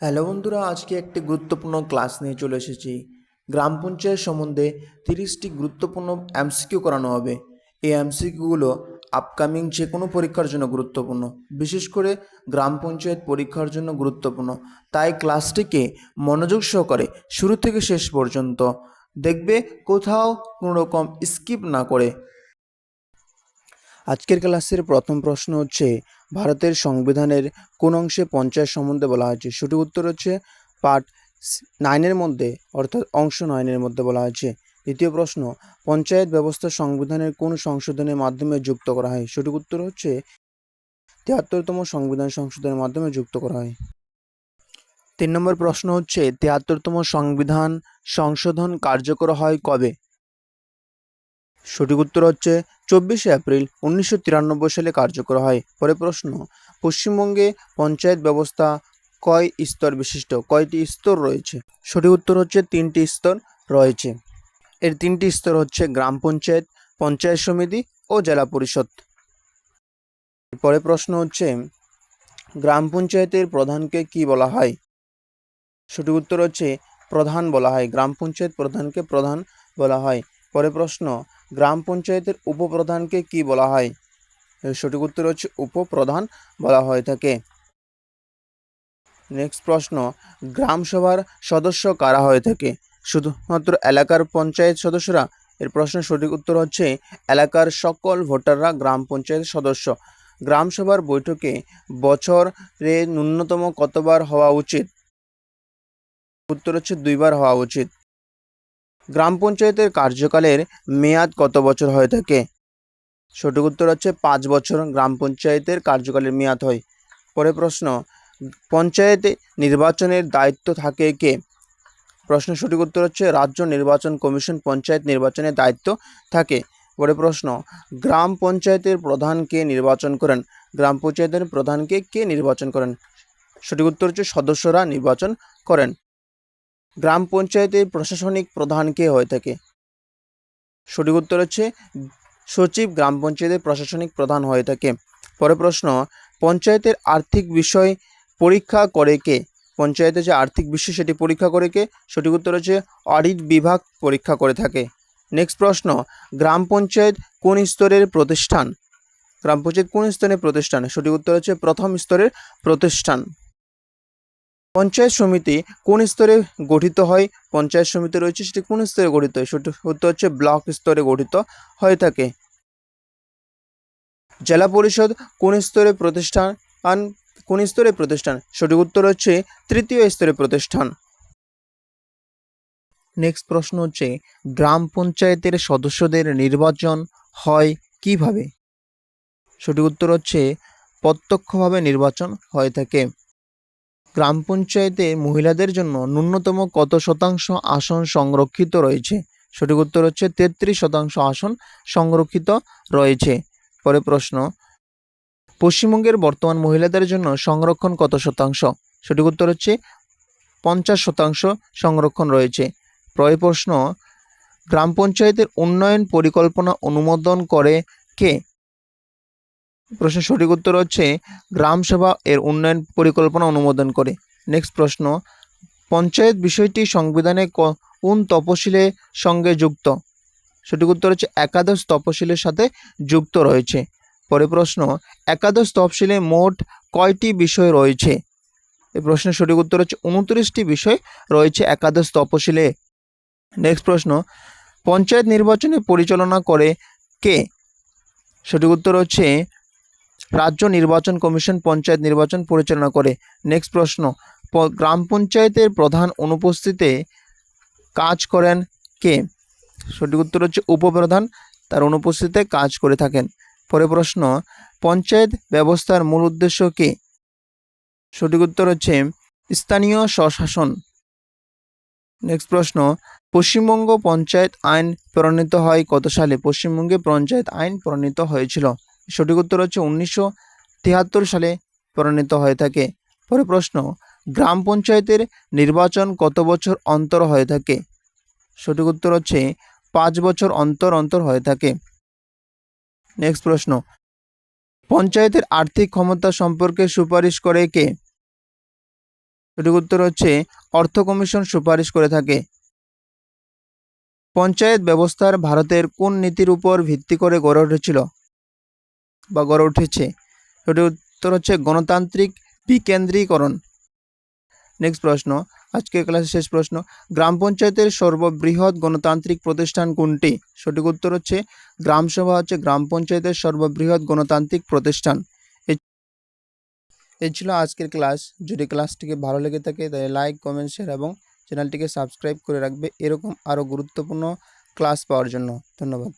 Hello বন্ধুরা, আজকে একটি গুরুত্বপূর্ণ ক্লাস নিয়ে চলে এসেছি। গ্রাম পঞ্চায়েত সম্বন্ধে 30টি গুরুত্বপূর্ণ এমসিকিউ করানো হবে। এই এমসিকিউগুলো আপকামিং যে কোনো পরীক্ষার জন্য গুরুত্বপূর্ণ, বিশেষ করে গ্রাম পঞ্চায়েত পরীক্ষার জন্য গুরুত্বপূর্ণ। তাই ক্লাসটিকে মনোযোগ সহকারে শুরু থেকে শেষ পর্যন্ত দেখবে, কোথাও কোনো রকম স্কিপ না করে। আজকের ক্লাসের প্রথম প্রশ্ন হচ্ছে, ভারতের সংবিধানের কোন অংশে পঞ্চায়েত সম্বন্ধে বলা হয়েছে? সঠিক উত্তর হচ্ছে পার্ট 9-এর মধ্যে, অর্থাৎ অংশ 9-এর মধ্যে বলা হয়েছে। দ্বিতীয় প্রশ্ন, পঞ্চায়েত ব্যবস্থা সংবিধানের কোন সংশোধনের মাধ্যমে যুক্ত করা হয়? সঠিক উত্তর হচ্ছে 73তম সংবিধান সংশোধনের মাধ্যমে যুক্ত করা হয়। 3 নম্বর প্রশ্ন হচ্ছে, 73তম সংবিধান সংশোধন কার্যকর হয় কবে? সঠিক উত্তর হচ্ছে 24শে এপ্রিল 1993 সালে কার্যকর হয়। পরের প্রশ্ন, পশ্চিমবঙ্গে পঞ্চায়েত ব্যবস্থা কয় স্তর বিশিষ্ট? কয়টি স্তর রয়েছে? সঠিক উত্তর হচ্ছে 3টি স্তর রয়েছে। এর 3টি স্তর হচ্ছে গ্রাম পঞ্চায়েত, পঞ্চায়েত সমিতি ও জেলা পরিষদ। পরের প্রশ্ন হচ্ছে, গ্রাম পঞ্চায়েতের প্রধানকে কি বলা হয়? সঠিক উত্তর হচ্ছে প্রধান বলা হয়। গ্রাম পঞ্চায়েত প্রধানকে প্রধান বলা হয়। পরের প্রশ্ন, গ্রাম পঞ্চায়েতের উপপ্রধানকে কি বলা হয়? সঠিক উত্তর হচ্ছে উপপ্রধান বলা হয়ে থাকে। নেক্সট প্রশ্ন, গ্রাম সভার সদস্য কারা হয়ে থাকে? শুধুমাত্র এলাকার পঞ্চায়েত সদস্যরা? এর প্রশ্নের সঠিক উত্তর হচ্ছে এলাকার সকল ভোটাররা গ্রাম পঞ্চায়েত সদস্য। গ্রাম সভার বৈঠকে বছরে ন্যূনতম কতবার হওয়া উচিত? উত্তর হচ্ছে 2বার হওয়া উচিত। গ্রাম পঞ্চায়েতের কার্যকালের মেয়াদ কত বছর হয়ে থাকে? সঠিক উত্তর হচ্ছে 5 বছর গ্রাম পঞ্চায়েতের কার্যকালের মেয়াদ হয়। পরের প্রশ্ন, পঞ্চায়েতে নির্বাচনের দায়িত্ব থাকে কে? প্রশ্নের সঠিক উত্তর হচ্ছে রাজ্য নির্বাচন কমিশন পঞ্চায়েত নির্বাচনের দায়িত্ব থাকে। পরের প্রশ্ন, গ্রাম পঞ্চায়েতের প্রধানকে নির্বাচন করেন? গ্রাম পঞ্চায়েতের প্রধানকে কে নির্বাচন করেন? সঠিক উত্তর হচ্ছে সদস্যরা নির্বাচন করেন। গ্রাম পঞ্চায়েতের প্রশাসনিক প্রধান কে হয়ে থাকে? সঠিক উত্তর হচ্ছে সচিব গ্রাম পঞ্চায়েতের প্রশাসনিক প্রধান হয়ে থাকে। পরের প্রশ্ন, পঞ্চায়েতের আর্থিক বিষয় পরীক্ষা করে কে? পঞ্চায়েতের যে আর্থিক বিষয় সেটি পরীক্ষা করে কে? সঠিক উত্তর হচ্ছে অডিট বিভাগ পরীক্ষা করে থাকে। নেক্সট প্রশ্ন, গ্রাম পঞ্চায়েত কোন স্তরের প্রতিষ্ঠান? গ্রাম পঞ্চায়েত কোন স্তরের প্রতিষ্ঠান? সঠিক উত্তর হচ্ছে প্রথম স্তরের প্রতিষ্ঠান। পঞ্চায়েত সমিতি কোন স্তরে গঠিত হয়? পঞ্চায়েত সমিতি রয়েছে সেটি কোন স্তরে গঠিত হয়? সঠিক উত্তর হচ্ছে ব্লক স্তরে গঠিত হয়ে থাকে। জেলা পরিষদ কোন স্তরে প্রতিষ্ঠান? কোন স্তরে প্রতিষ্ঠান? সঠিক উত্তর হচ্ছে 3য় স্তরে প্রতিষ্ঠান। নেক্সট প্রশ্ন হচ্ছে, গ্রাম পঞ্চায়েতের সদস্যদের নির্বাচন হয় কিভাবে? সঠিক উত্তর হচ্ছে প্রত্যক্ষভাবে নির্বাচন হয়ে থাকে। গ্রাম পঞ্চায়েতে মহিলাদের জন্য ন্যূনতম কত শতাংশ আসন সংরক্ষিত রয়েছে? সঠিক উত্তর হচ্ছে 33% আসন সংরক্ষিত রয়েছে। পরে প্রশ্ন, পশ্চিমবঙ্গের বর্তমান মহিলাদের জন্য সংরক্ষণ কত শতাংশ? সঠিক উত্তর হচ্ছে 50% সংরক্ষণ রয়েছে। পরের প্রশ্ন, গ্রাম পঞ্চায়েতের উন্নয়ন পরিকল্পনা অনুমোদন করে কে? প্রশ্নের সঠিক উত্তর হচ্ছে গ্রাম সভা এর উন্নয়ন পরিকল্পনা অনুমোদন করে। নেক্সট প্রশ্ন, পঞ্চায়েত বিষয়টি সংবিধানে কোন তপশিলের সঙ্গে যুক্ত? সঠিক উত্তর হচ্ছে একাদশ তপশিলের সাথে যুক্ত রয়েছে। পরের প্রশ্ন, একাদশ তফসিলে মোট কয়টি বিষয় রয়েছে? এই প্রশ্নের সঠিক উত্তর হচ্ছে 29টি বিষয় রয়েছে একাদশ তপশিলে। নেক্সট প্রশ্ন, পঞ্চায়েত নির্বাচনে পরিচালনা করে কে? সঠিক উত্তর হচ্ছে রাজ্য নির্বাচন কমিশন পঞ্চায়েত নির্বাচন পরিচালনা করে। নেক্সট প্রশ্ন, গ্রাম পঞ্চায়েতের প্রধান অনুপস্থিতিতে কাজ করেন কে? সঠিক উত্তর হচ্ছে উপপ্রধান তার অনুপস্থিতিতে কাজ করে থাকেন। পরের প্রশ্ন, পঞ্চায়েত ব্যবস্থার মূল উদ্দেশ্য কি? সঠিক উত্তর হচ্ছে স্থানীয় স্বশাসন। নেক্সট প্রশ্ন, পশ্চিমবঙ্গ পঞ্চায়েত আইন প্রণীত হয় কত সালে? পশ্চিমবঙ্গে পঞ্চায়েত আইন প্রণীত হয়েছিল। সঠিক উত্তর হচ্ছে 1973 সালে প্রণীত হয়ে থাকে। পরের প্রশ্ন, গ্রাম পঞ্চায়েতের নির্বাচন কত বছর অন্তর হয়ে থাকে? সঠিক উত্তর হচ্ছে 5 বছর অন্তর অন্তর হয়ে থাকে। নেক্সট প্রশ্ন, পঞ্চায়েতের আর্থিক ক্ষমতা সম্পর্কে সুপারিশ করে কে? সঠিক উত্তর হচ্ছে অর্থ কমিশন সুপারিশ করে থাকে। পঞ্চায়েত ব্যবস্থার ভারতের কোন নীতির উপর ভিত্তি করে গড়ে উঠেছিল বা গড়ে উঠেছে? সঠিক উত্তর হচ্ছে গণতান্ত্রিক বিকেন্দ্রীকরণ। নেক্সট প্রশ্ন, আজকের ক্লাসের শেষ প্রশ্ন, গ্রাম পঞ্চায়েতের সর্ববৃহৎ গণতান্ত্রিক প্রতিষ্ঠান কোনটি? সঠিক উত্তর হচ্ছে গ্রামসভা হচ্ছে গ্রাম পঞ্চায়েতের সর্ববৃহৎ গণতান্ত্রিক প্রতিষ্ঠান। এই ছিল আজকের ক্লাস। যদি ক্লাসটিকে ভালো লেগে থাকে তাহলে লাইক, কমেন্ট, শেয়ার এবং চ্যানেলটিকে সাবস্ক্রাইব করে রাখবে এরকম আরও গুরুত্বপূর্ণ ক্লাস পাওয়ার জন্য। ধন্যবাদ।